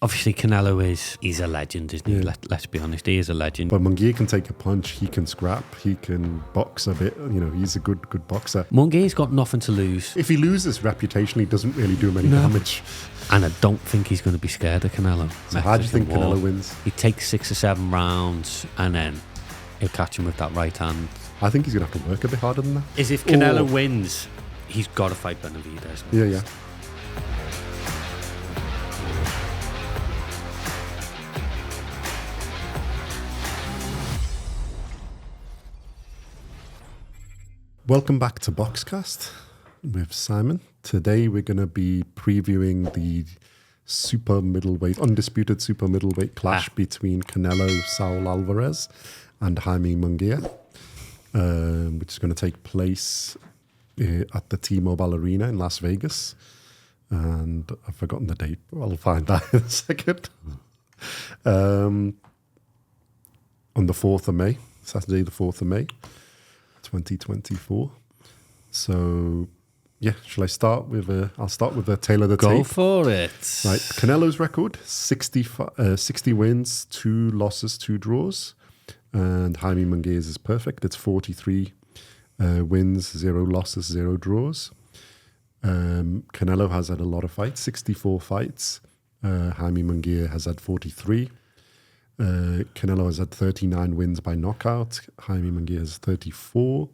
Obviously, Canelo he's a legend, isn't he? Let's be honest, he is a legend. But Munguía can take a punch, he can scrap, he can box a bit. He's a good boxer. Munguia's got nothing to lose. If he loses reputationally, he doesn't really do him any damage. And I don't think he's going to be scared of Canelo. So how do you think Canelo wins? He takes 6 or 7 rounds and then he'll catch him with that right hand. I think he's going to have to work a bit harder than that. If Canelo wins, he's got to fight Benavidez. Yeah. Welcome back to BoxCast with Simon. Today we're going to be previewing the undisputed super middleweight clash between Canelo, Saul Alvarez and Jaime Munguía, which is going to take place at the T-Mobile Arena in Las Vegas. And I've forgotten the date, but I'll find that in a second. On the 4th of May, Saturday the 4th of May. 2024. So, shall I start with I'll start with a tail of the tape. Go for it. Right, Canelo's record, 60 wins, 2 losses, 2 draws. And Jaime Munguia's is perfect. It's 43 wins, 0 losses, 0 draws. Canelo has had a lot of fights, 64 fights. Jaime Munguía has had 43. Canelo has had 39 wins by knockout. Jaime Munguía has 34.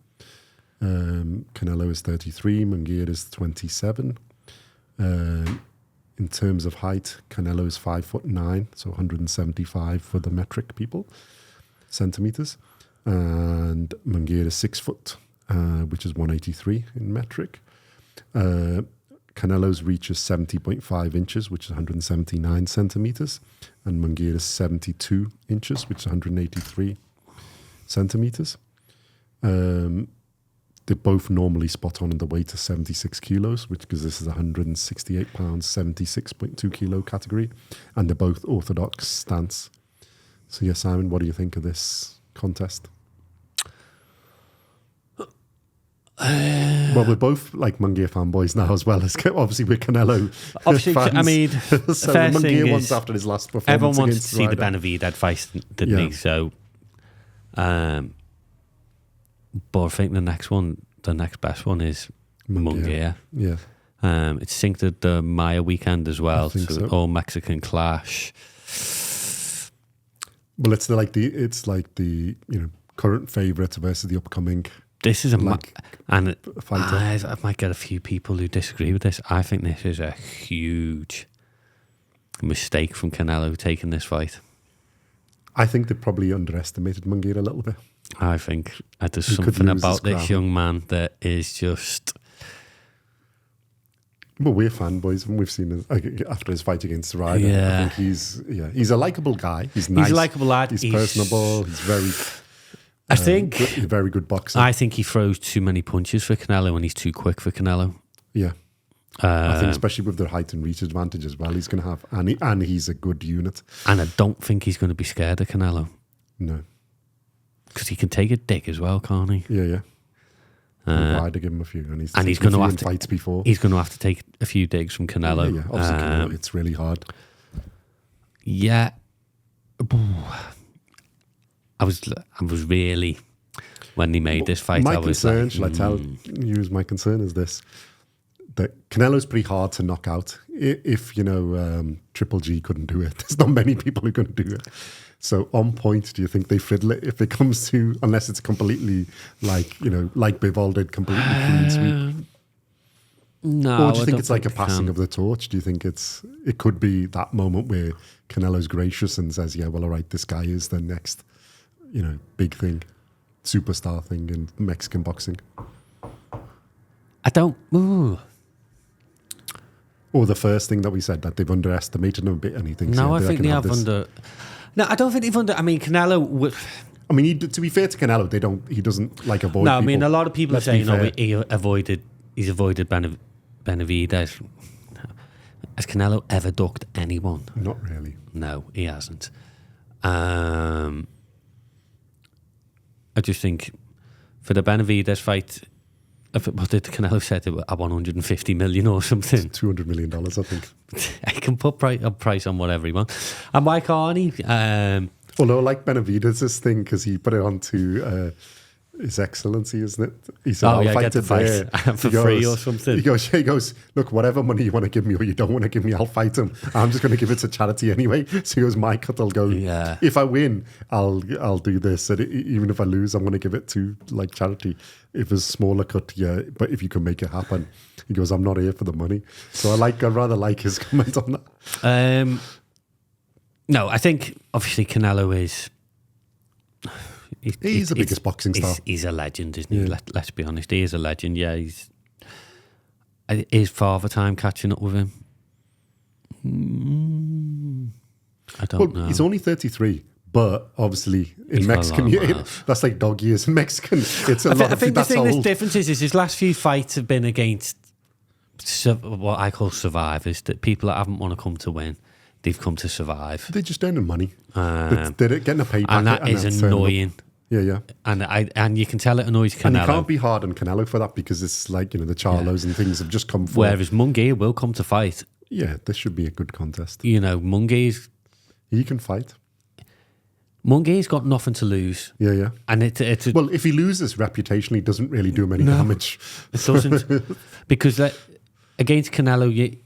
Canelo is 33. Munguía is 27. In terms of height, Canelo is 5'9", so 175 for the metric people, centimeters. And Munguía is 6 foot, which is 183 in metric. Canelo's reach is 70.5 inches, which is 179 centimeters. And Munguía is 72 inches, which is 183 centimeters. They're both normally spot on, and the weight is 76 kilos, because this is 168 pounds, 76.2 kilo category. And they're both orthodox stance. So, Simon, what do you think of this contest? Well, we're both like Munguía fanboys now, as well as obviously we're Canelo fans. I mean, so Munguía wants after his last performance. Everyone wants to see Ryder. the Benavidez fight, didn't he? So, but I think the next best one is Munguía. Yeah. It's synced at the Maya weekend as well, so all Mexican clash. Well, it's like the current favourite versus the upcoming. This is fighter. I might get a few people who disagree with this. I think this is a huge mistake from Canelo taking this fight. I think they probably underestimated Munguía a little bit. I think there's something about this young man that is just... Well, we're fanboys, and we've seen him after his fight against Ryder. Yeah. I think he's a likeable guy. He's nice. He's a likeable lad. He's personable. He's very... I think a very good boxer. I think he throws too many punches for Canelo, and he's too quick for Canelo. Yeah, I think especially with their height and reach advantage as well, he's going to have, and he's a good unit. And I don't think he's going to be scared of Canelo. No, because he can take a dig as well, can't he? Yeah. Ryder give him a few, and he's going to have to fights before. He's going to have to take a few digs from Canelo. Yeah. Obviously, Canelo, it's really hard. Yeah. I was really, when he made this fight, my I was concern, like... shall I tell you, my concern is this, that Canelo's pretty hard to knock out. If, Triple G couldn't do it, there's not many people who can do it. So on point, do you think they fiddle it if it comes to, unless it's completely like Bivol did, completely clean sweep? No, or do you think it's like a passing of the torch? Do you think it could be that moment where Canelo's gracious and says, yeah, well, all right, this guy is the next... big thing, superstar thing in Mexican boxing? I don't... Ooh. Or the first thing that we said, that they've underestimated him a bit, and he thinks... No, I think they have No, I don't think they've I mean, Canelo... I mean, to be fair to Canelo, he doesn't avoid people. No, I mean, a lot of people are saying, he's avoided Benavidez. Has Canelo ever ducked anyone? Not really. No, he hasn't. I just think for the Benavidez fight, what did Canelo said? At 150 million or something. $200 million, I think. He can put a price on whatever he wants. And why can't he? Although, like Benavidez, this thing, because he put it on to His Excellency, isn't it? He said, I'll fight get the fight for free or something. He goes, look, whatever money you want to give me or you don't want to give me, I'll fight him. I'm just going to give it to charity anyway. So he goes, my cut, I'll go. Yeah. If I win, I'll do this. And even if I lose, I'm going to give it to like charity. If it's a smaller cut, yeah, but if you can make it happen. He goes, I'm not here for the money. So I'd rather like his comment on that. No, I think obviously Canelo is... He's the biggest boxing star. He's a legend, isn't he? Yeah. Let's be honest. He is a legend, yeah. Is Father Time catching up with him? I don't know. He's only 33, but obviously in Mexican, that's like dog years in Mexican. It's I think the thing that's different is his last few fights have been against what I call survivors, that people that haven't want to come to win. They've come to survive. They're just earning money. They're getting a payback. And that is annoying. Yeah. And you can tell it annoys Canelo. And you can't be hard on Canelo for that because it's like, the Charlos and things have just come forward. Whereas Munguía will come to fight. Yeah, this should be a good contest. Munguia's... He can fight. Munguia's got nothing to lose. Yeah. And it's well, if he loses reputationally, it doesn't really do him any damage. It doesn't. Because against Canelo,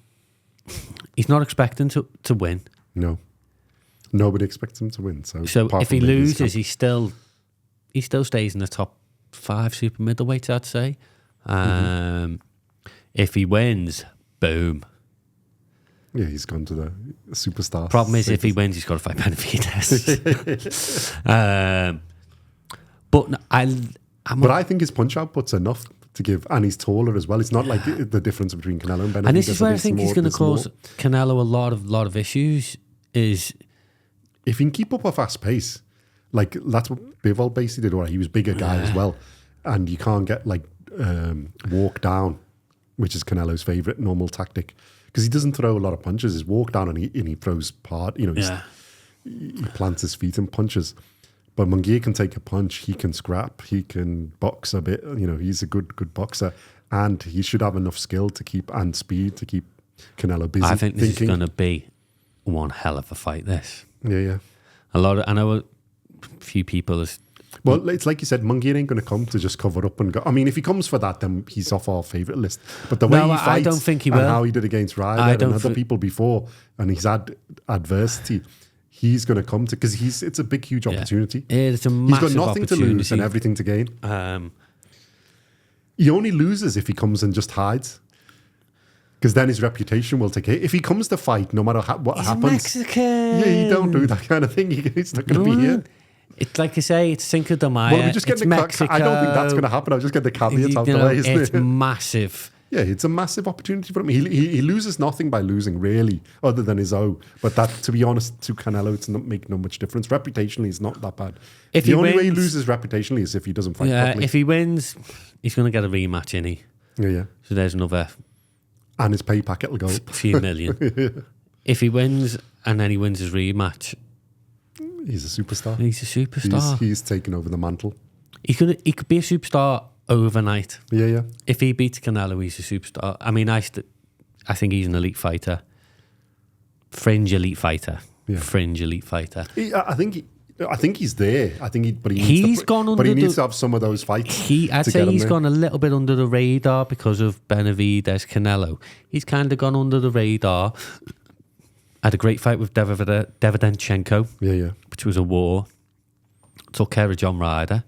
he's not expecting to win. No. Nobody expects him to win. So if he loses, he still stays in the top 5 super middleweights, I'd say. If he wins, boom. Yeah, he's gone to the superstar. Problem is, if he wins, he's got to fight Benavidez. But I think his punch output's enough to give, and he's taller as well. It's not like the difference between Canelo and Benavidez. And this is where I think he's going to cause Canelo a lot of issues. Is if he can keep up a fast pace, like that's what Bivol basically did. Right, he was a bigger guy as well, and you can't get walk down, which is Canelo's favorite normal tactic, because he doesn't throw a lot of punches. He's walk down and he throws part. He plants his feet and punches. But Munguía can take a punch. He can scrap. He can box a bit. He's a good boxer, and he should have enough skill to keep and speed to keep Canelo busy. I think this is going to be one hell of a fight. This, yeah. I know a few people. Well, it's like you said, Munguía ain't going to come to just cover up and go. I mean, if he comes for that, then he's off our favourite list. But the way he fights, I don't think he will. And how he did against Ryder and other people before, and he's had adversity. He's going to come to, because it's a big, huge opportunity. It's a massive He's got nothing to lose and everything to gain. He only loses if he comes and just hides, because then his reputation will take a hit. If he comes to fight, no matter what happens, Mexican. Yeah, you don't do that kind of thing. He's not going to be here. It's like you say, it's Cinco de Mayo. Well, we just get Mexico. I don't think that's going to happen. I'll just get the caveats out the way. It's massive. Yeah, it's a massive opportunity for him. He loses nothing by losing, really, other than his own. But that, to be honest, to Canelo, it's not make no much difference. Reputationally, it's not that bad. The only way he loses reputationally is if he doesn't fight properly. If he wins, he's going to get a rematch, isn't he? Yeah. So there's another... And his pay packet will go up. Few million. If he wins, and then he wins his rematch... He's a superstar. He's a superstar. He's taken over the mantle. He could be a superstar overnight. Yeah. If he beats Canelo, he's a superstar. I mean, I think he's an elite fighter. Fringe elite fighter. Yeah. Fringe elite fighter. I think he's there. But he needs to have some of those fights. I'd say he's gone a little bit under the radar because of Benavidez Canelo. He's kind of gone under the radar. Had a great fight with Davidenchenko. Yeah. Which was a war. Took care of John Ryder.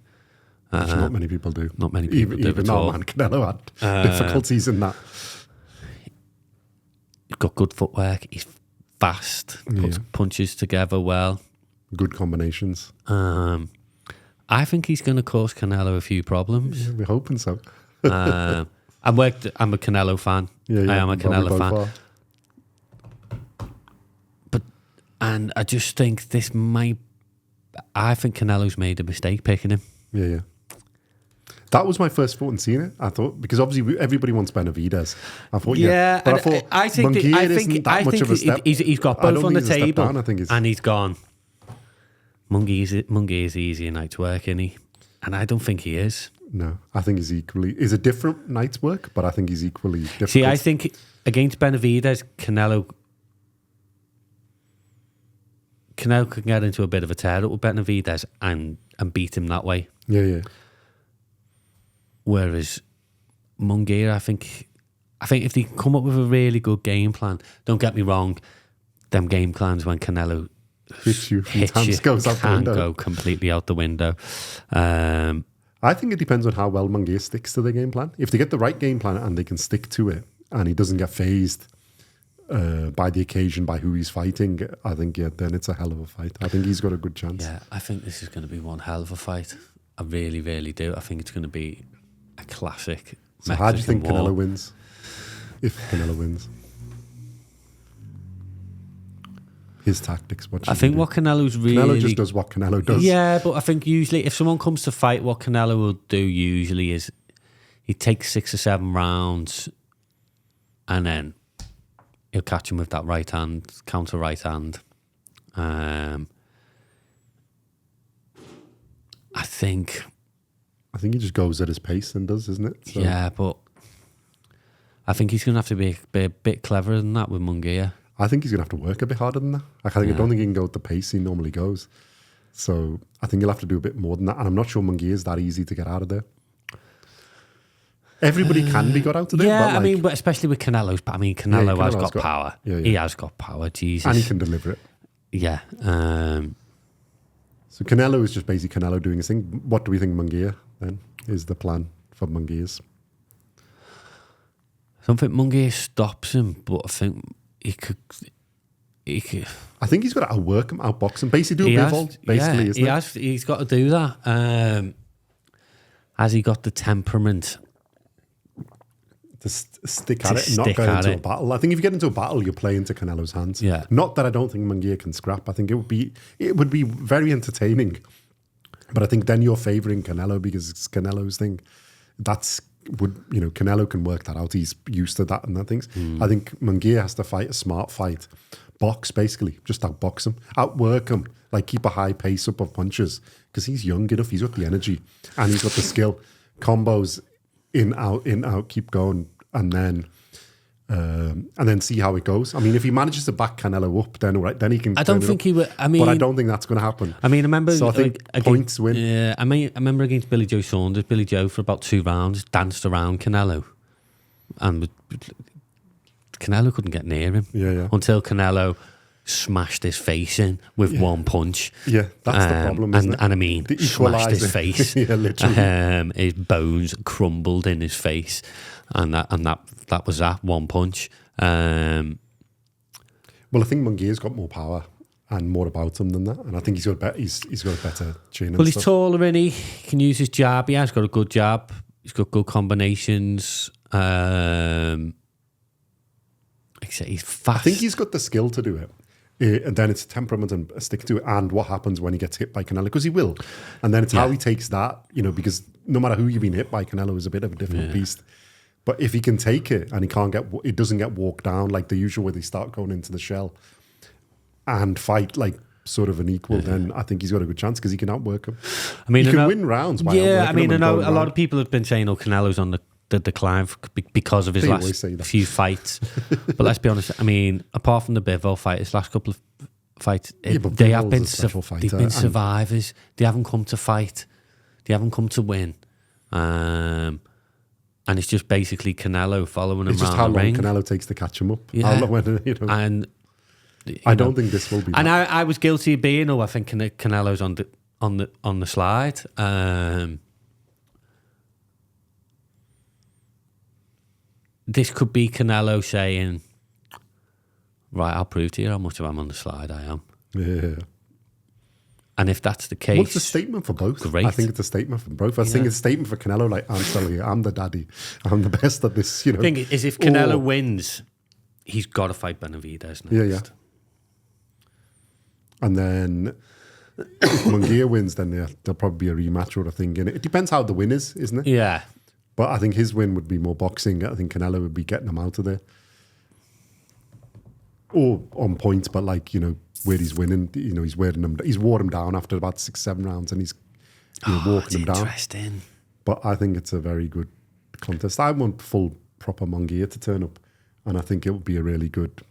Which not many people do. Not many people do even at all. Man, Canelo had difficulties in that. He's got good footwork. He's fast. Puts punches together well. Good combinations. I think he's going to cause Canelo a few problems. Yeah, we're hoping so. I'm a Canelo fan. Yeah. I am a Canelo fan. And I just think I think Canelo's made a mistake picking him. Yeah. That was my first thought in seeing it. I thought, because obviously everybody wants Benavidez. I thought, but I thought Munguía isn't that much of a step. He's got both on the table, down, and he's gone. Munguía is easy a night to work, isn't he? And I don't think he is. No, I think he's equally. It's a different night's work, but I think he's equally difficult. See, I think against Benavidez, Canelo can get into a bit of a tear up with Benavidez and beat him that way. Yeah. Whereas Munguía, I think if they come up with a really good game plan, don't get me wrong, them game plans when Canelo hits you, goes out the can window. go completely out the window. I think it depends on how well Munguía sticks to the game plan. If they get the right game plan and they can stick to it, and he doesn't get phased by the occasion, by who he's fighting, I think, then it's a hell of a fight. I think he's got a good chance. Yeah, I think this is going to be one hell of a fight. I really, really do. I think it's going to be a classic. So how do you think Mexican war. Canelo wins? If Canelo wins. His tactics, what I think what Canelo's really... Canelo just does what Canelo does. Yeah, but I think usually if someone comes to fight, what Canelo will do usually is he takes 6 or 7 rounds and then he'll catch him with that right hand, counter right hand. I think he just goes at his pace and does, isn't it? So. Yeah, but I think he's going to have to be a bit cleverer than that with Munguía. I think he's going to have to work a bit harder than that. I don't think he can go at the pace he normally goes. So I think he'll have to do a bit more than that. And I'm not sure Munguía is that easy to get out of there. Everybody can be got out of there. Yeah, but but especially with Canelo's. But Canelo has got power. Yeah. He has got power, Jesus. And he can deliver it. Yeah. So Canelo is just basically Canelo doing his thing. What do we think Munguía then is the plan for Munguia's? I don't think Munguía stops him, but I think he could. I think he's got to outwork him, outbox him, basically do a bivol, basically, isn't it? He's got to do that. Has he got the temperament to stick at it and not go into a battle? I think if you get into a battle, you play into Canelo's hands. Yeah. Not that I don't think Munguía can scrap. I think it would be very entertaining. But I think then you're favouring Canelo because it's Canelo's thing. Canelo can work that out. He's used to that and that things. I think Munguía has to fight a smart fight. Box, basically. Just outbox him. Outwork him. Like, keep a high pace up of punches. Because he's young enough. He's got the energy. And he's got the skill. Combos, in, out, keep going. And then see how it goes. I mean, if he manages to back Canelo up, then he can. I don't think he would. But I don't think that's going to happen. I mean, I remember. So I think points win. Yeah, I remember against Billy Joe Saunders. Billy Joe for about 2 rounds danced around Canelo, and Canelo couldn't get near him. Yeah. Until Canelo smashed his face in with one punch. Yeah, that's the problem, isn't it? And I mean, smashed his face. Yeah, literally. His bones crumbled in his face, and that was that one punch. Well, I think Munguia's got more power and more about him than that, and I think he's got a better chin. Well, he's taller, and he can use his jab. He has got a good jab. He's got good combinations. He's fast. I think he's got the skill to do it. And then it's temperament and stick to it, and what happens when he gets hit by Canelo, because he will. And then it's how he takes that, because no matter who you've been hit by, Canelo is a bit of a different beast. But if he can take it and it doesn't get walked down like the usual where they start going into the shell and fight like sort of an equal, then I think he's got a good chance because he can outwork him. I mean, he can win rounds by outworking him. I know a lot of people have been saying, Canelo's on the decline because of his last few fights. But let's be honest, I mean, apart from the Bivol fight, his last couple of fights, they have been they've been survivors. They haven't come to fight. They haven't come to win. And it's just basically Canelo following him around the ring. It's just how long Canelo takes to catch him up. Yeah. How long, and I don't think this will be. And I was guilty of being. I think Canelo's on the slide. This could be Canelo saying, right, I'll prove to you how much of I'm on the slide I am. Yeah. And if that's the case... Well, it's a statement for both. Great. I think it's a statement for both. I think it's a statement for Canelo, like, I'm telling you, I'm the daddy. I'm the best at this, The thing is, if Canelo wins, he's got to fight Benavidez next. Yeah. And then if Munguía wins, then there'll probably be a rematch or a thing in it. It depends how the win is, isn't it? Yeah. But I think his win would be more boxing. I think Canelo would be getting him out of there. Or on points, but where he's winning, he's worn him down after about 6-7 rounds and he's walking him down. Interesting. But I think it's a very good contest. I want full proper Munguía to turn up, and I think it will be a really good.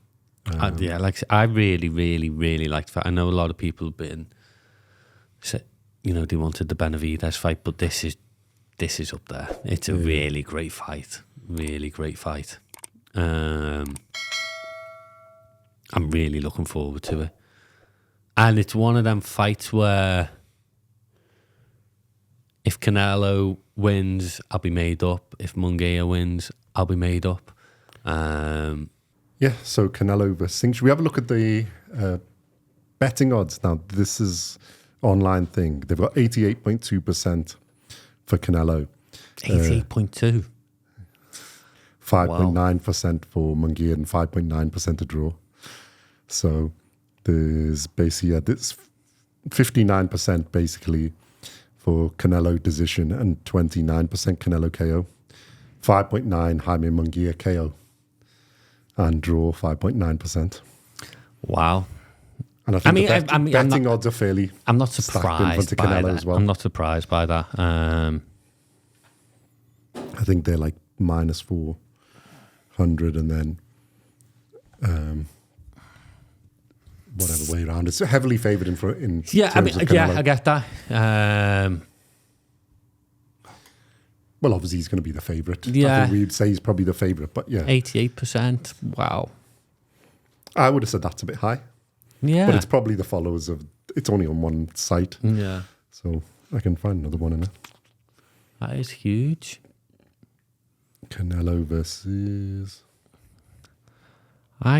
I really, really, really liked that. I know a lot of people have been, they wanted the Benavidez fight, but this is up there. It's a really great fight. Really great fight. I'm really looking forward to it. And it's one of them fights where if Canelo wins, I'll be made up. If Munguía wins, I'll be made up. So Canelo versus Singh. Should we have a look at the betting odds? Now, this is online thing. They've got 88.2% for Canelo. 88.2? 5.9% for Munguía and 5.9% a draw. So there's basically, this 59% basically for Canelo decision and 29% Canelo KO. 5.9 Jaime Munguía KO. And draw 5.9%. Wow. And I think betting odds are fairly. I'm not surprised by Canelo that. As well. I'm not surprised by that. I think they're like minus 400 and then whatever way around. It's heavily favoured in terms of Canelo. I get that. Well, obviously he's going to be the favourite. Yeah. I think we'd say he's probably the favourite, but yeah. 88%. Wow. I would have said that's a bit high. Yeah. But it's probably the followers of... It's only on one site. Yeah. So I can find another one in it. That is huge. Canelo versus... I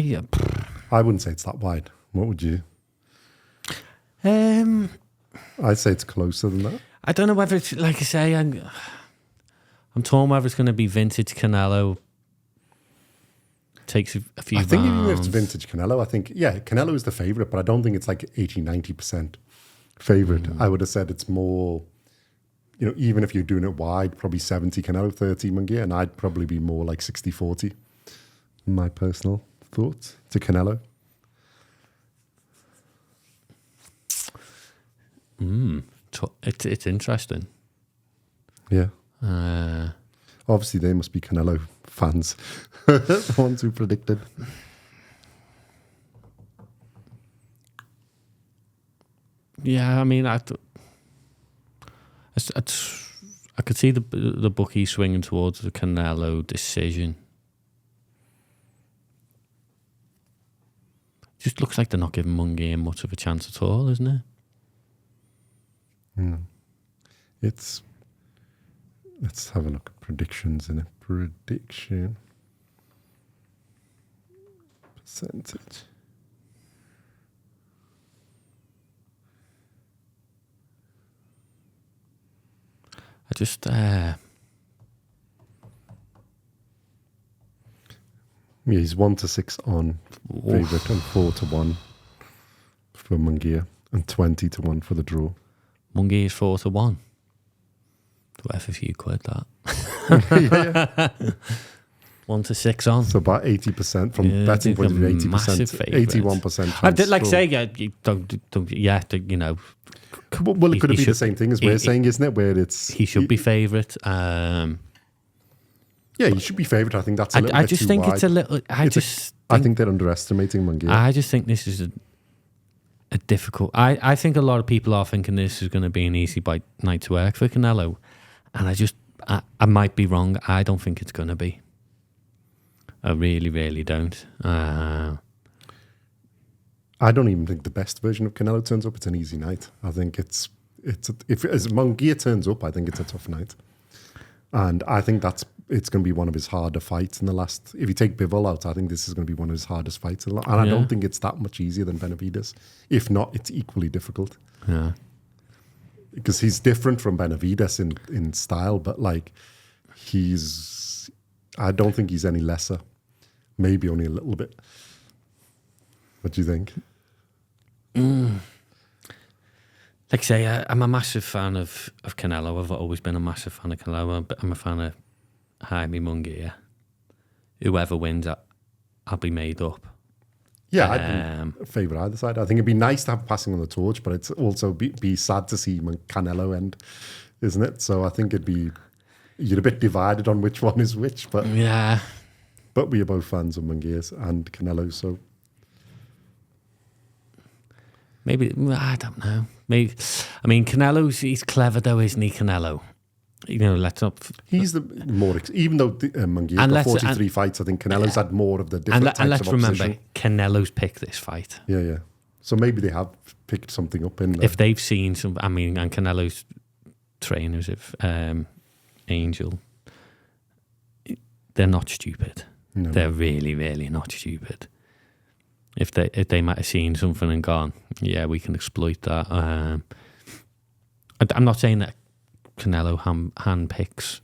wouldn't say it's that wide. What would you? I'd say it's closer than that. I don't know whether it's... Like I say, I'm torn whether it's going to be vintage Canelo. Takes a few I think rounds. even if it's vintage Canelo, I think, Canelo is the favourite, but I don't think it's like 80-90% favourite. I would have said it's more, even if you're doing it wide, probably 70 Canelo, 30 Munguía, and I'd probably be more like 60-40. My personal thoughts to Canelo. It's interesting. Yeah. Obviously, they must be Canelo fans. The ones who predicted. Yeah, I mean, I could see the bookie swinging towards the Canelo decision. Just looks like they're not giving Munguía much of a chance at all, isn't it? Let's have a look at predictions in a prediction percentage. He's 1-6 on favourite and 4-1 for Munguía and 20-1 for the draw. Munguía's 4-1. Worth a few quid, that. 1-6 on. So about 80% from betting point of view, 80%, 81%. I did like say, Well, it could be the same thing as we're saying, isn't it? Where it's he should be favourite. He should be favourite. I think that's a little bit too wide. It's a little. I think they're underestimating Munguía. I just think this is a difficult. I think a lot of people are thinking this is going to be an easy night to work for Canelo. And I might be wrong. I don't think it's going to be. I really, really don't. I don't even think the best version of Canelo turns up. It's an easy night. I think if Munguía turns up, I think it's a tough night. And I think it's going to be one of his harder fights in the last... If you take Bivol out, I think this is going to be one of his hardest fights. And I don't think it's that much easier than Benavidez. If not, it's equally difficult. Yeah. Because he's different from Benavidez in style, but like I don't think he's any lesser. Maybe only a little bit. What do you think? Like I say, I'm a massive fan of Canelo. I've always been a massive fan of Canelo, but I'm a fan of Jaime Munguía. Whoever wins, I'll be made up. Yeah, I'd favour either side. I think it'd be nice to have passing on the torch, but it's also be sad to see Canelo end, isn't it? So I think it'd be you're a bit divided on which one is which, but yeah. But we are both fans of Munguía and Canelo, so maybe I don't know. Maybe he's clever though, isn't he? Canelo, let's not. He's the more even though Munguía's got 43 fights. I think Canelo's had more of the different types and let's of opposition. remember, Canelo's picked this fight. Yeah. So maybe they have picked something up in there. If they've seen some, and Canelo's trainers, if Angel, they're not stupid. No. They're really, really not stupid. If they might have seen something and gone, yeah, we can exploit that. I'm not saying that Canelo handpicks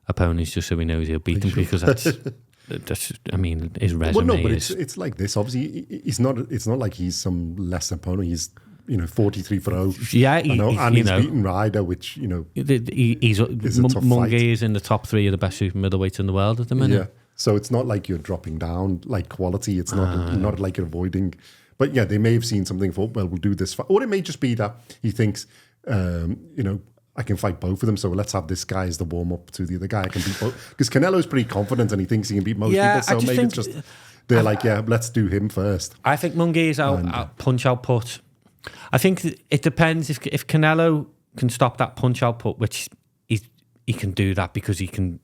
opponents just so he knows he'll beat them, because that's his resume. Well, no, but it's like this. Obviously, it's not like he's some less opponent. He's 43-0. Yeah, he's beaten Ryder, which he's Munguía is in the top 3 of the best super middleweights in the world at the minute. Yeah. So it's not like you're dropping down like quality. It's not like you're avoiding. But yeah, they may have seen something for, well, we'll do this fight. Or it may just be that he thinks, I can fight both of them, so let's have this guy as the warm-up to the other guy. I can beat both. Because Canelo's pretty confident and he thinks he can beat most people. So maybe it's just, they're like, yeah, let's do him first. I think Munguia's punch output. I think it depends if Canelo can stop that punch output, which he can do that because he can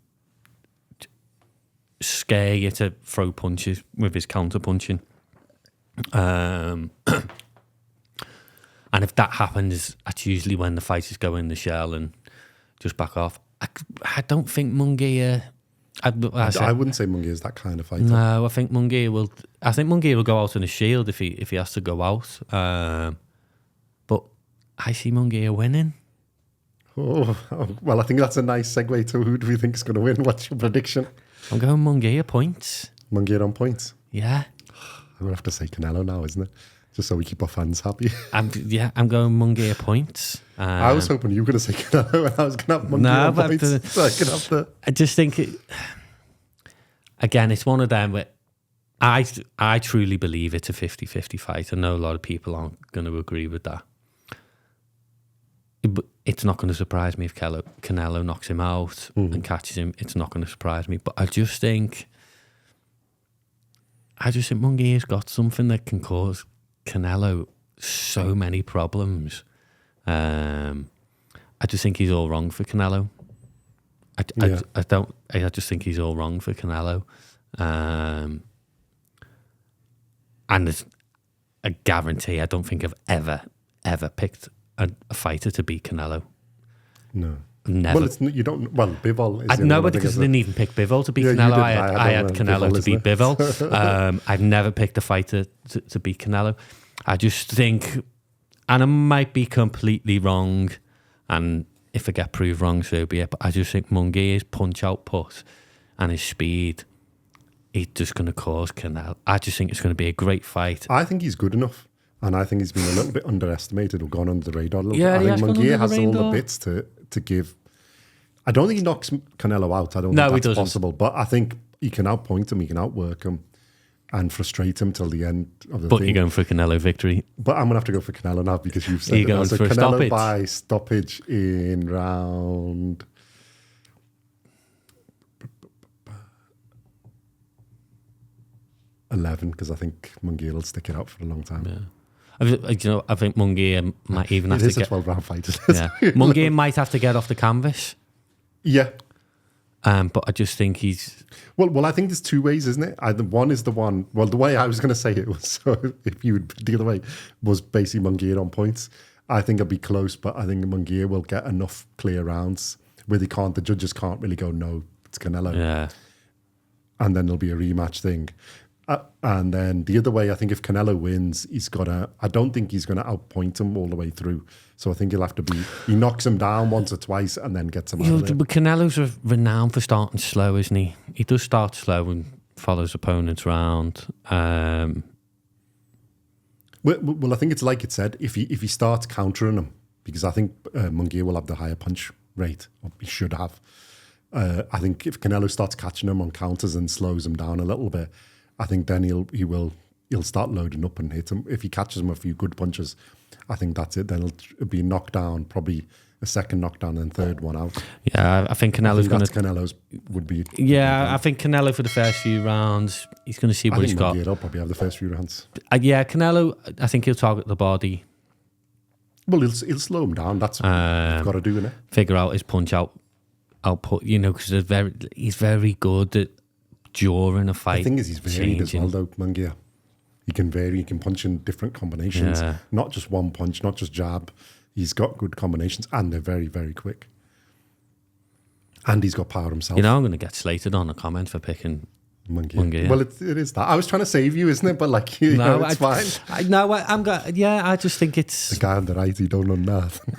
scare you to throw punches with his counter punching. And if that happens, that's usually when the fighters go in the shell and just back off. I don't think Munguía. I wouldn't say Munguía is that kind of fighter. No, I think Munguía will go out on a shield if he has to go out. But I see Munguía winning. Oh, well, I think that's a nice segue to who do we think is going to win. What's your prediction? I'm going Munguía points. Munguía on points? Yeah. I'm going to have to say Canelo now, isn't it? Just so we keep our fans happy. I'm going Munguía points. I was hoping you were going to say Canelo and I was going to have Munguía points. I just think, again, it's one of them where I truly believe it's a 50-50 fight. I know a lot of people aren't going to agree with that. But it's not going to surprise me if Canelo knocks him out and catches him. It's not going to surprise me. But I just think Munguia's got something that can cause Canelo so many problems. I just think he's all wrong for Canelo. I just think he's all wrong for Canelo. And there's a guarantee I don't think I've ever picked a fighter to beat Canelo. No. Never. Well, you don't. Well, Bivol is. No, because I didn't even pick Bivol to beat Canelo. I had Canelo to beat Bivol. I've never picked a fighter to beat Canelo. I just think, and I might be completely wrong, and if I get proved wrong, so be it. But I just think Munguia's punch output and his speed, he's just going to cause Canelo. I just think it's going to be a great fight. I think he's good enough. And I think he's been a little bit underestimated or gone under the radar a little bit. I think Munguía has all the bits to give. I don't think he knocks Canelo out. I don't think that's possible. But I think he can outpoint him, he can outwork him and frustrate him till the end of the thing. But you're going for a Canelo victory. But I'm going to have to go for Canelo now because you've said you're going for Canelo stoppage. By stoppage in round 11 because I think Munguía will stick it out for a long time. Yeah. I think Munguía might even have to get... It is a 12-round fight. Yeah. Munguía might have to get off the canvas. Yeah. But I just think he's... Well, I think there's two ways, isn't it? One is the one... Well, the way I was going to say it was, so if you would the other way, was basically Munguía on points. I think it'll be close, but I think Munguía will get enough clear rounds where the judges can't really go, no, it's Canelo. Yeah. And then there'll be a rematch thing. And then the other way, I think if Canelo wins, I don't think he's going to outpoint him all the way through. So I think he'll have to he knocks him down once or twice and then gets him out of there. But Canelo's renowned for starting slow, isn't he? He does start slow and follows opponents around. Well, I think it's like it said, if he starts countering him, because I think Munguía will have the higher punch rate, or he should have. I think if Canelo starts catching him on counters and slows him down a little bit, I think then he will he'll start loading up and hit him. If he catches him a few good punches, I think that's it. Then it'll be knocked down, probably a second knockdown and third one out. Yeah, I think Canelo's going to... Canelo's would be... Yeah, I think Canelo for the first few rounds, he's going to see what he's got. He'll probably have the first few rounds. Yeah, Canelo, I think he'll target the body. Well, he'll slow him down. That's what you've got to do, innit? Figure out his punch output, because he's very good at during a fight. The thing is, he's varied as well, though, Munguía. He can vary, he can punch in different combinations. Yeah. Not just one punch, not just jab. He's got good combinations, and they're very, very quick. And he's got power himself. I'm going to get slated on a comment for picking Munguía. Well, it is that. I was trying to save you, isn't it? But it's fine. I just think it's... The guy on the right, he don't know nothing.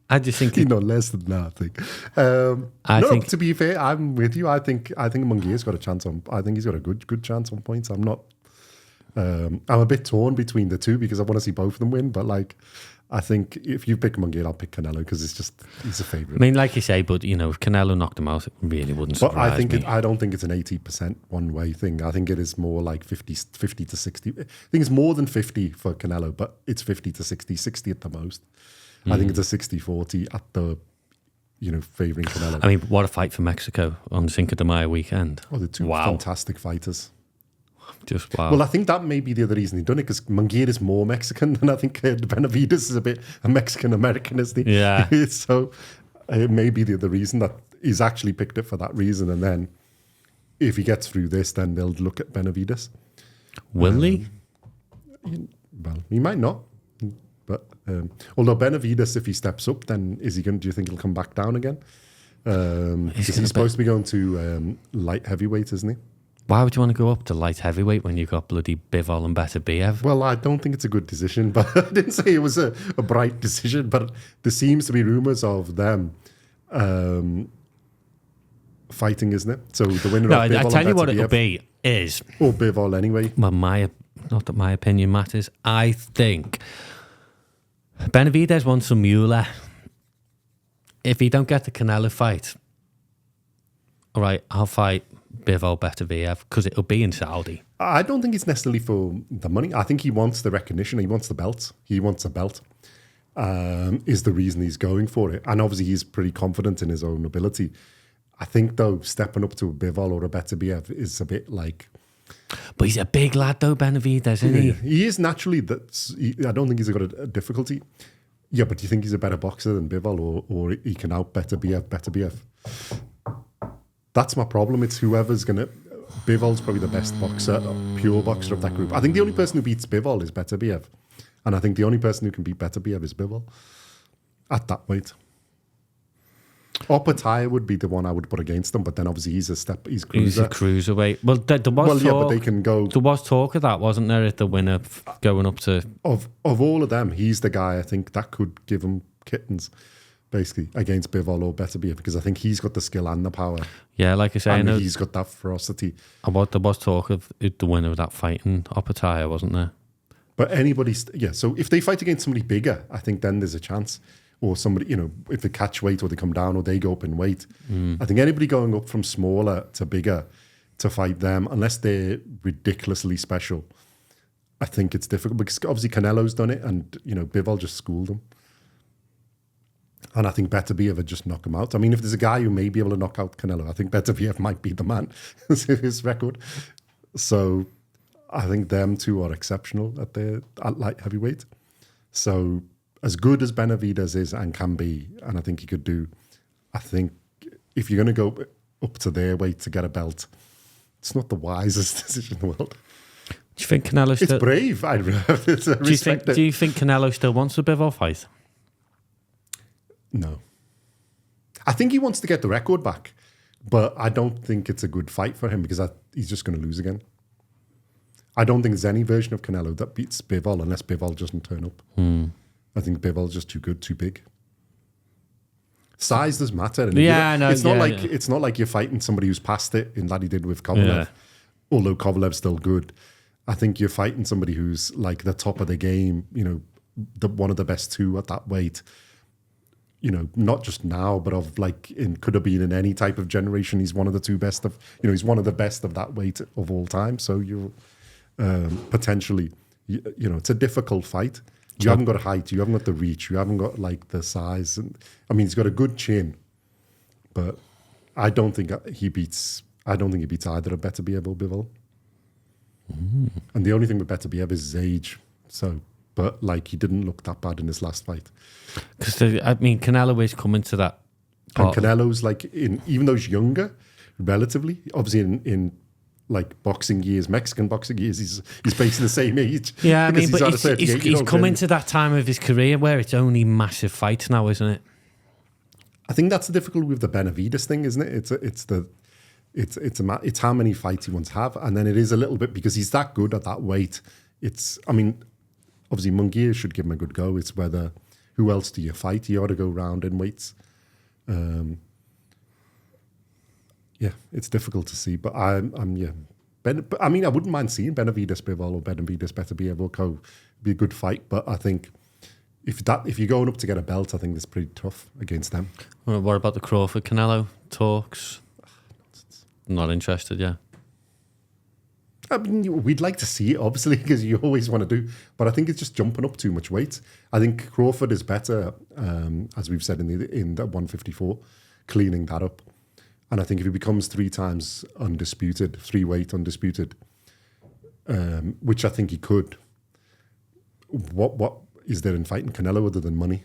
I just think... He know less than nothing. To be fair, I'm with you. I think Munguia's got a chance on... I think he's got a good chance on points. I'm not... I'm a bit torn between the two because I want to see both of them win. But I think if you pick Munguía, I'll pick Canelo because he's a favourite. I mean, like you say, but if Canelo knocked him out, it really wouldn't surprise me. I don't think it's an 80% one-way thing. I think it is more like 50 to 60. I think it's more than 50 for Canelo, but it's 50 to 60 at the most. I think it's a 60-40 at the, favouring Canelo. I mean, what a fight for Mexico on Cinco de Mayo weekend. Oh, they're two fantastic fighters. Just wow. Well, I think that may be the other reason he done it, because Munguía is more Mexican, and I think Benavidez is a bit a Mexican-American, isn't he? Yeah. So it may be the other reason that he's actually picked it for that reason, and then if he gets through this, then they'll look at Benavidez. Will he? Well, he might not. But although Benavidez, if he steps up, then do you think he'll come back down again? Because he's supposed to be going to light heavyweight, isn't he? Why would you want to go up to light heavyweight when you've got bloody Bivol and Beterbiev? Well, I don't think it's a good decision, but I didn't say it was a bright decision, but there seems to be rumours of them fighting, isn't it? So the winner of Bivol I tell you what it'll be is... Or Bivol anyway. Well, not that my opinion matters. I think Benavidez wants some Mueller. If he don't get the Canelo fight, all right, I'll fight Bivol Beterbiev because it'll be in Saudi. I don't think it's necessarily for the money. I think he wants the recognition. He wants the belt. He wants a belt. Is the reason he's going for it. And obviously he's pretty confident in his own ability. I think, though, stepping up to a Bivol or a Beterbiev is a bit like... But he's a big lad, though, Benavidez, isn't he? He is naturally. I don't think he's got a difficulty. Yeah, but do you think he's a better boxer than Bivol, or he can out Beterbiev? That's my problem. It's whoever's going to... Bivol's probably the best boxer, pure boxer of that group. I think the only person who beats Bivol is Beterbiev. And I think the only person who can beat Beterbiev is Bivol at that weight. Opataya would be the one I would put against him, but then obviously he's cruiser. He's a cruiserweight. Well, there was talk, but they can go... There was talk of that, wasn't there, at the winner going up to... Of all of them, he's the guy I think that could give him kittens, basically, against Bivol or Beterbiev, because I think he's got the skill and the power. Yeah, like I say, he's got that ferocity. There was talk of the winner of that fight in Opataya, wasn't there? But so if they fight against somebody bigger, I think then there's a chance. Or somebody, if they catch weight or they come down or they go up in weight. I think anybody going up from smaller to bigger to fight them, unless they're ridiculously special, I think it's difficult, because obviously Canelo's done it and, Bivol just schooled him. And I think Beterbiev would just knock him out. I mean, if there's a guy who may be able to knock out Canelo, I think Beterbiev might be the man, his record. So I think them two are exceptional at light heavyweight. So as good as Benavidez is and can be, and I think he could do, I think if you're going to go up to their weight to get a belt, it's not the wisest decision in the world. Do you think Canelo still... It's brave. I respect it. Do you think Canelo still wants a Bivol fight? No. I think he wants to get the record back, but I don't think it's a good fight for him, because he's just going to lose again. I don't think there's any version of Canelo that beats Bivol unless Bivol doesn't turn up. I think Bivol's just too good, too big. Size does matter. It's not like you're fighting somebody who's past it in that he did with Kovalev, although Kovalev's still good. I think you're fighting somebody who's like the top of the game, one of the best two at that weight. not just now, but could have been in any type of generation. He's one of the two best of, he's one of the best of that weight of all time. So you potentially, it's a difficult fight. You haven't got height, you haven't got the reach, you haven't got the size. And he's got a good chin, but I don't think he beats either of Beterbiev or Bivol. Mm. And the only thing with Beterbiev is his age. So, but he didn't look that bad in his last fight. Because Canelo is coming to that part. And Canelo's even though he's younger, relatively, obviously in boxing years, Mexican boxing years, he's basically the same age. Yeah, but he's coming to that time of his career where it's only massive fights now, isn't it? I think that's the difficulty with the Benavidez thing, isn't it? It's how many fights he wants to have, and then it is a little bit because he's that good at that weight. Obviously Munguía should give him a good go. It's whether who else do you fight? You ought to go round in weights. It's difficult to see, but I wouldn't mind seeing Benavidez Bivol or Benavidez Beterbiev go. Be a good fight, but I think if you're going up to get a belt, I think it's pretty tough against them. Well, what about the Crawford Canelo talks? Not interested, yeah. We'd like to see it, obviously, because you always want to do. But I think it's just jumping up too much weight. I think Crawford is better, as we've said in the 154, cleaning that up. And I think if he becomes 3 times undisputed, 3-weight undisputed, which I think he could, what is there in fighting Canelo other than money?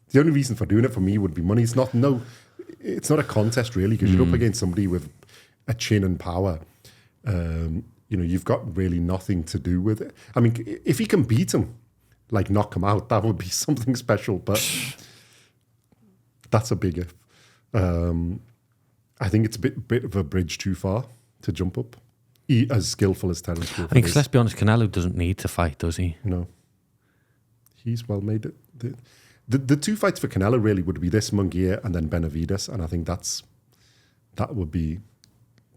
The only reason for doing it for me would be money. It's not a contest really, because you're up against somebody with a chin and power. You've got really nothing to do with it. If he can beat him, knock him out, that would be something special. But that's a big if. I think it's a bit of a bridge too far to jump up. As skillful as Terence Crawford is. Let's be honest, Canelo doesn't need to fight, does he? No. He's well made it. The 2 fights for Canelo really would be this, Munguía, and then Benavidez, and I think that would be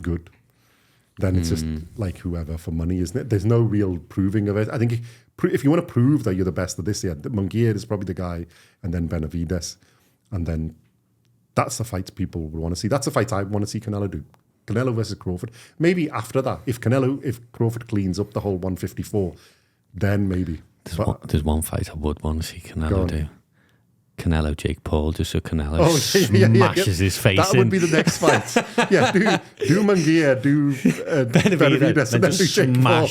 good. Then it's just whoever for money, isn't it? There's no real proving of it. I think if you want to prove that you're the best of this year, Munguía is probably the guy, and then Benavidez, and then that's the fights people will want to see. That's the fight I want to see Canelo do. Canelo versus Crawford. Maybe after that, if Crawford cleans up the whole 154, then maybe. There's one fight I would want to see Canelo do. Canelo, Jake Paul, just so Canelo smashes his face in. That would be the next fight. Do Munguía, do Benavidez, and then do Jake Paul.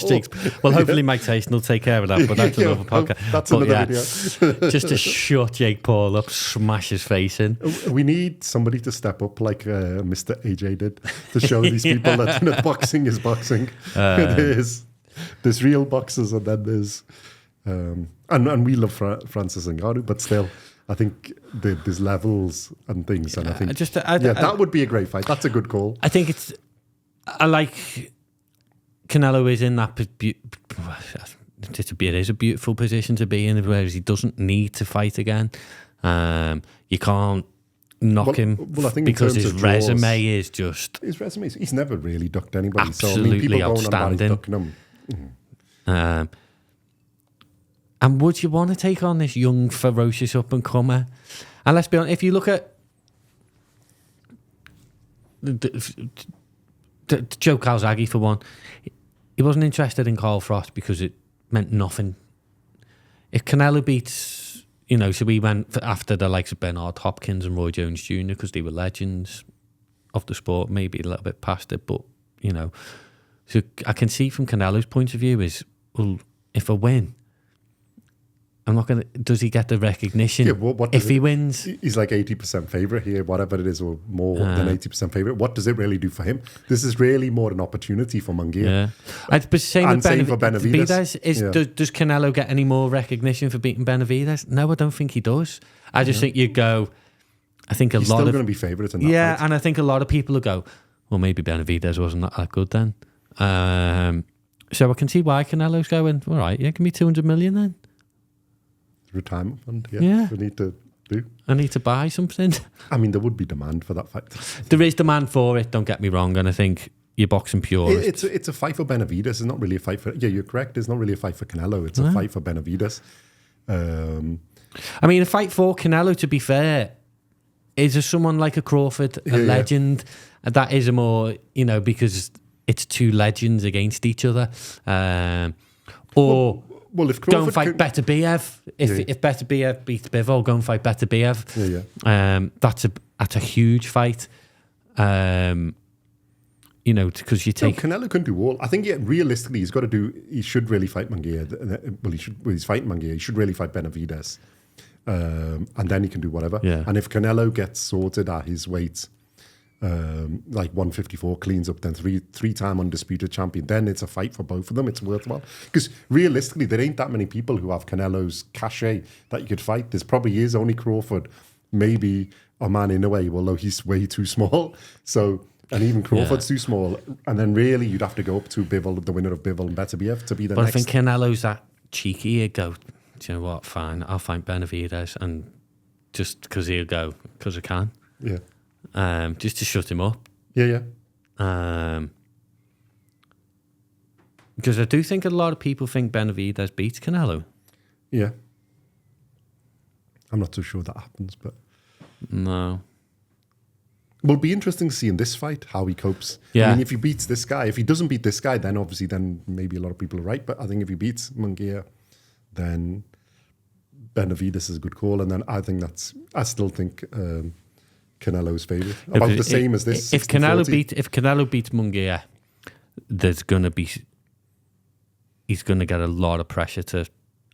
Well, hopefully Mike Tyson will take care of that, but that's another podcast. That's another video. Just to shut Jake Paul up, smash his face in. We need somebody to step up like Mr. AJ did to show these people that boxing is boxing. There's real boxers, and then there's... and we love Francis Ngannou, but still... I think there's levels and things, and I think that would be a great fight. That's a good call. I think I like Canelo is in that. It is a beautiful position to be in, whereas he doesn't need to fight again. You can't knock him because his resume is just his resume. He's never really ducked anybody. Absolutely people outstanding. Ducking him. And would you want to take on this young, ferocious up-and-comer? And let's be honest, if you look at Joe Calzaghe, for one, he wasn't interested in Carl Frost because it meant nothing. If Canelo beats, so we went after the likes of Bernard Hopkins and Roy Jones Jr. because they were legends of the sport, maybe a little bit past it, but, So I can see from Canelo's point of view is, well, if I win... I'm not going to... Does he get the recognition if he wins? He's 80% favourite here, whatever it is, or more than 80% favourite. What does it really do for him? This is really more an opportunity for Munguía. Yeah. But same for Benavidez. Does Canelo get any more recognition for beating Benavidez? No, I don't think he does. I just think you go... I think he's still going to be favourite in that fight. And I think a lot of people will go, well, maybe Benavidez wasn't that good then. So I can see why Canelo's going, all right, give me 200 million then. Retirement fund, we need to do. I need to buy something. There would be demand for that fight. There is demand for it, don't get me wrong, and I think you're boxing pure. It's a fight for Benavidez. It's not really a fight for... Yeah, you're correct. It's not really a fight for Canelo. It's a fight for Benavidez. I mean, a fight for Canelo, to be fair, is there someone like a Crawford, a legend? That is a more, because it's two legends against each other. Or if Crawford go and fight Better Biev. If Better Biev beats Bivol, go and fight Better Biev. That's a huge fight. Because you take... Canelo can do all. I think, realistically, he should really fight Munguía. Well, he's fighting Munguía. He should really fight Benavidez. And then he can do whatever. Yeah. And if Canelo gets sorted at his weight, like 154, cleans up, then three-time undisputed champion, then it's a fight for both of them. It's worthwhile. Because realistically, there ain't that many people who have Canelo's cachet that you could fight. There's probably is only Crawford, maybe a man in a way, although he's way too small. So... And even Crawford's too small. And then really you'd have to go up to Bivol, the winner of Bivol and Better Biev, to be the next. But I think Canelo's that cheeky. He'd go, do you know what, fine, I'll fight Benavidez. And just because he'll go, because I can. Yeah. Just to shut him up. Yeah. Because I do think a lot of people think Benavidez beats Canelo. Yeah. I'm not too sure that happens, but... No. Well, it'll be interesting to see in this fight how he copes. Yeah. I mean, if he beats this guy, if he doesn't beat this guy, then obviously maybe a lot of people are right. But I think if he beats Munguía, then Benavidez is a good call. And then I still think Canelo's favourite. About the same as this. If Canelo beats Munguía, he's going to get a lot of pressure to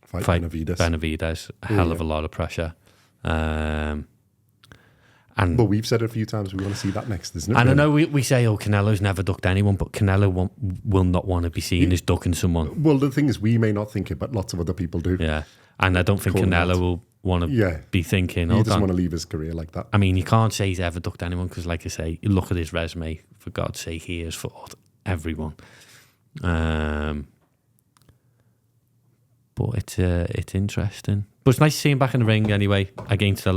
fight Benavidez. A hell of a lot of pressure. But we've said it a few times, we want to see that next, isn't it? And I know we say, Canelo's never ducked anyone, but Canelo will not want to be seen as ducking someone. Well, the thing is, we may not think it, but lots of other people do. Yeah. And I don't think Canelo will want to be thinking, he doesn't want to leave his career like that. I mean, you can't say he's ever ducked anyone because, like I say, you look at his resume, for God's sake, he has fought everyone. But it's interesting. But it's nice to see him back in the ring anyway, against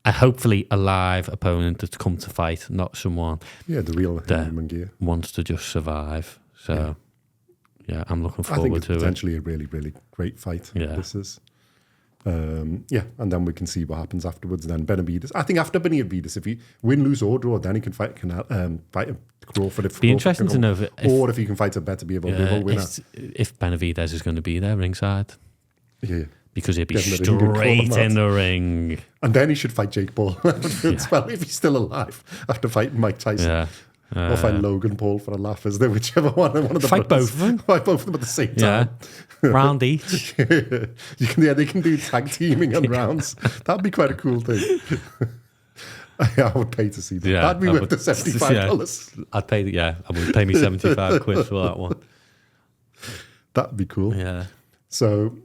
hopefully a live opponent that's come to fight, not someone the real Munguía wants to just survive. So, I'm looking forward to it. I think it's potentially a really, really great fight. Yeah. This is. And then we can see what happens afterwards. Then Benavidez. I think after Benavidez, if he win, lose or draw, then he can fight Crawford. It'd be interesting to know if he can fight a Better Biev winner. If Benavidez is going to be there ringside. Yeah. Because he'd be straight in the ring. And then he should fight Jake Paul as well, if he's still alive, after fighting Mike Tyson. Or fight Logan Paul for a laugh, is there? Whichever one of the fight both of them. Fight both of them at the same time. Round each. They can do tag teaming and rounds. That'd be quite a cool thing. I would pay to see that. That'd be worth the $75. I'd pay. I would pay me £75 for that one. That'd be cool. Yeah. So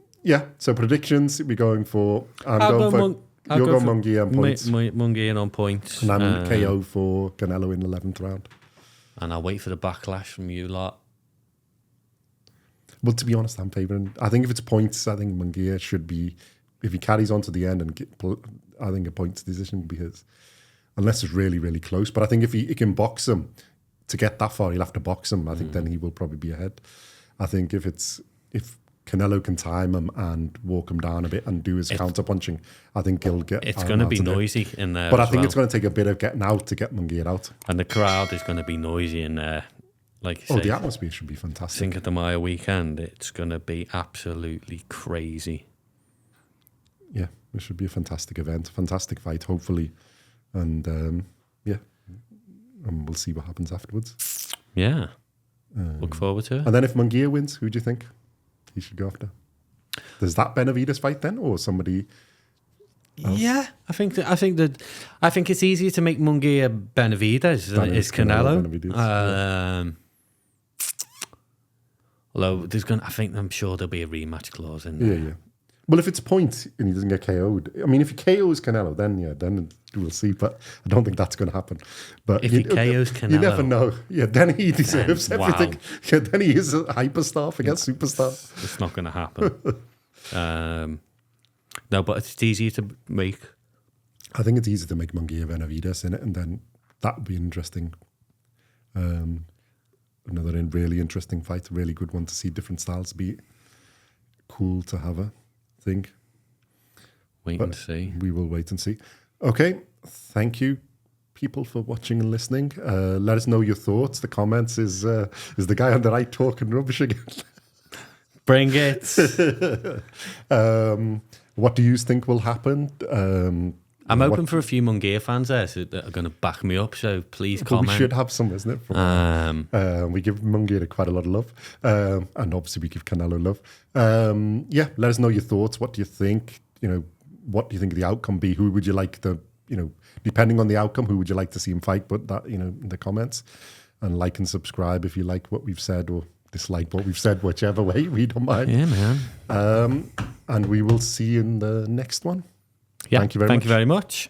predictions we're going for. You're going Munguía on points. Munguía on points. And I'm KO for Canelo in the 11th round. And I'll wait for the backlash from you lot. Well, to be honest, I'm favouring. I think if it's points, I think Munguía should be. If he carries on to the end, I think a points decision will be his. Unless it's really, really close. But I think if he can box him to get that far, he'll have to box him. I think then he will probably be ahead. I think if Canelo can time him and walk him down a bit and do his counter punching, I think he'll get. It's going to be noisy in there. But I think it's going to take a bit of getting out to get Munguía out. And the crowd is going to be noisy in there. Like you say, the atmosphere should be fantastic. Cinco de Mayo weekend, it's going to be absolutely crazy. Yeah, it should be a fantastic event, fantastic fight, hopefully. And and we'll see what happens afterwards. Yeah. Look forward to it. And then if Munguía wins, who do you think he should go after? Does that Benavidez fight then, or somebody else? Yeah, I think it's easier to make Munguía Benavidez than it is Canelo. Although I'm sure there'll be a rematch clause in there. Yeah. Well, if it's point and he doesn't get KO'd, I mean, if he KOs Canelo, then we'll see. But I don't think that's going to happen. But if he KOs Canelo, you never know. Yeah, then he deserves everything. Wow. Yeah, then he is a hyperstar, forget superstar. It's not going to happen. No, but it's easier to make. I think it's easier to make Munguía Benavidez in it, and then that would be interesting. Another really interesting fight, a really good one to see different styles. Be cool to have a thing. Wait and see. We will wait and see. Okay, thank you, people, for watching and listening. Let us know your thoughts. The comments is the guy on the right talking rubbish again. Bring it. What do you think will happen? I'm open for a few Munguía fans there that are going to back me up, so please comment. We should have some, isn't it? We give Munguía quite a lot of love. And obviously we give Canelo love. Let us know your thoughts. What do you think? What do you think the outcome be? Who would you like to, depending on the outcome, who would you like to see him fight? Put that, in the comments. And like and subscribe if you like what we've said or dislike what we've said, whichever way. We don't mind. Yeah, man. And we will see you in the next one. Yeah, thank you very much. Thank you very much.